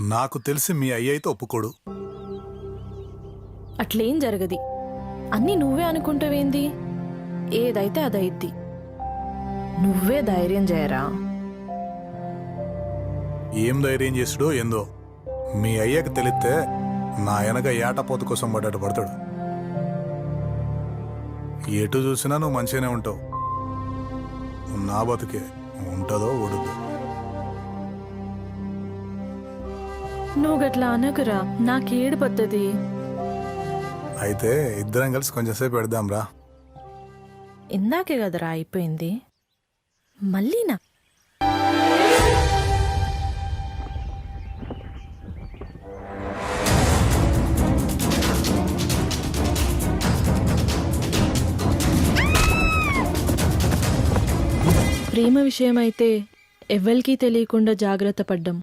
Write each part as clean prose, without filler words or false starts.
నాకు తెలిసి మీ అయ్య అయితే ఒప్పుకోడు. అట్లేం జరగది. అన్నీ నువ్వే అనుకుంటావేంది? ఏదైతే అదైద్ది. నువ్వే ధైర్యం చేయరా. ఏం ధైర్యం చేసుడో ఏందో మీ అయ్యకి తెలిస్తే నా వెనక ఏటపోత కోసం పడ్డట్టు పడతాడు. ఎటు చూసినా నువ్వు మంచిగానే ఉంటావు. నా బతుకే ఉంటుందో ఉడుదు. నువ్వు గట్లా అనకురా, నాకేడు పద్ధతి. అయితే ఇద్దరం కలిసి కొంచెంసేపు పెడదాంరా. ఇందాకే కదరా అయిపోయింది, మళ్ళీనా? ప్రేమ విషయమైతే ఎవ్వరికీ తెలియకుండా జాగ్రత్త పడ్డం.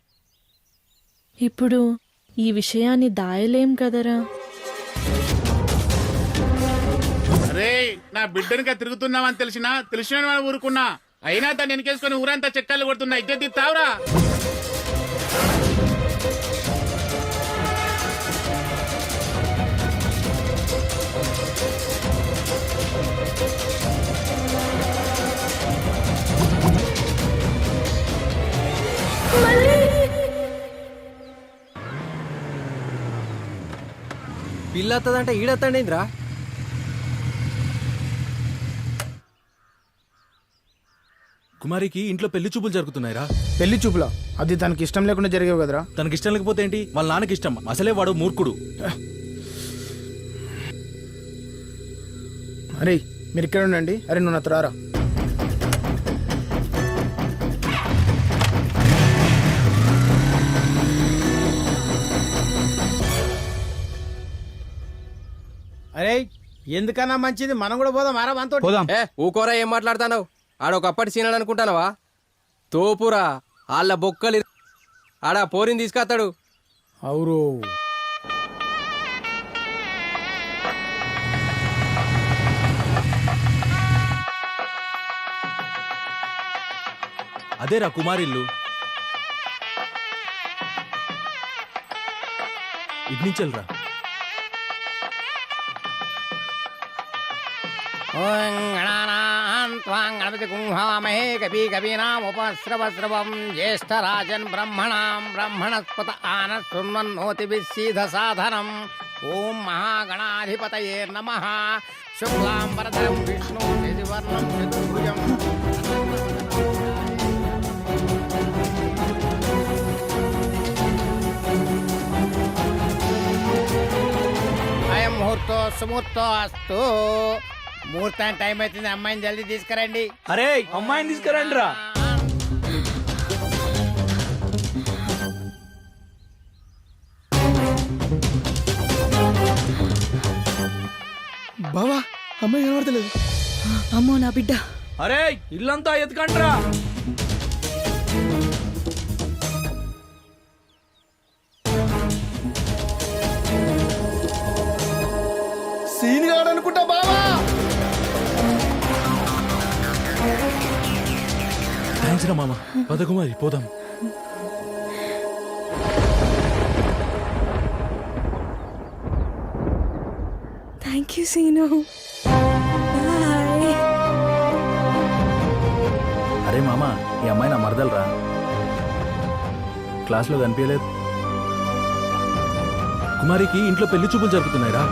ఇప్పుడు ఈ విషయాన్ని దాయలేం కదరా. అరే నా బిడ్డనిగా తిరుగుతున్నావని తెలిసిన వాళ్ళు ఊరుకున్నా. అయినా దాన్ని వెనకేసుకుని ఊరంతా చెక్కలు కొడుతున్నా. ఇద్దరు తావురా. పిల్లత్తదంటే ఈడత్తండేంద్రా. కుమారికి ఇంట్లో పెళ్లి చూపులు జరుగుతున్నాయిరా. పెళ్లి చూపులా? అది తనకి ఇష్టం లేకుండా జరిగేవి కదరా. తనకి ఇష్టం లేకపోతే ఏంటి, వాళ్ళ నాన్నకి ఇష్టం. అసలే వాడు మూర్ఖుడు. అరే మీరు ఇక్కడ ఉండండి. అరే నువ్వు నాతో రారా. అరే ఎందుకన్నా మంచిది, మనం కూడా పోదాం. ఆరా మనతో పోదాం. ఊకోరా, ఏం మాట్లాడతావు? ఆడొకప్పటి సీనాడు అనుకుంటానవా? తోపురా, వాళ్ళ బొక్కలు ఆడ పోరిని తీసుకొస్తాడు. అవురు అదేరా కుమారిల్లు. ఇడ్నించల్రా. గణపతి కుంభామహే కపీ కవీనాముపస్రవస్రవం జ్యేష్ఠరాజన్ బ్రహ్మణస్పత ఆనశృణ్వన్నోతిభిస్సీధ సాధనం. ఓం మహాగణాధిపతయే నమః. శుక్లాంబరధరం విష్ణు శశివర్ణం చతుర్భుజం. అయం ముహూర్తో సుముహూర్తో అస్తు. ముహూర్తానికి టైం అవుతుంది. అమ్మాయిని జల్దీ తీసుకురండి. అరే అమ్మాయిని తీసుకురండి రా. బావా, అమ్మాయి కనబడతలేదు. అమ్మో నా బిడ్డ. అరే ఇల్లంతా ఎత్తుకండ్రా. సీన్ కాడనుకుంటా బావా. థ్యాంక్స్ రా మామ. పద కుమారి పోదాం. Thank you Seenu. బాయ్. అరే మామ, ఈ అమ్మాయి నా మరదలరా. క్లాస్లో కనిపించలేదు. కుమారికి ఇంట్లో పెళ్లి చూపులు జరుగుతున్నాయిరా.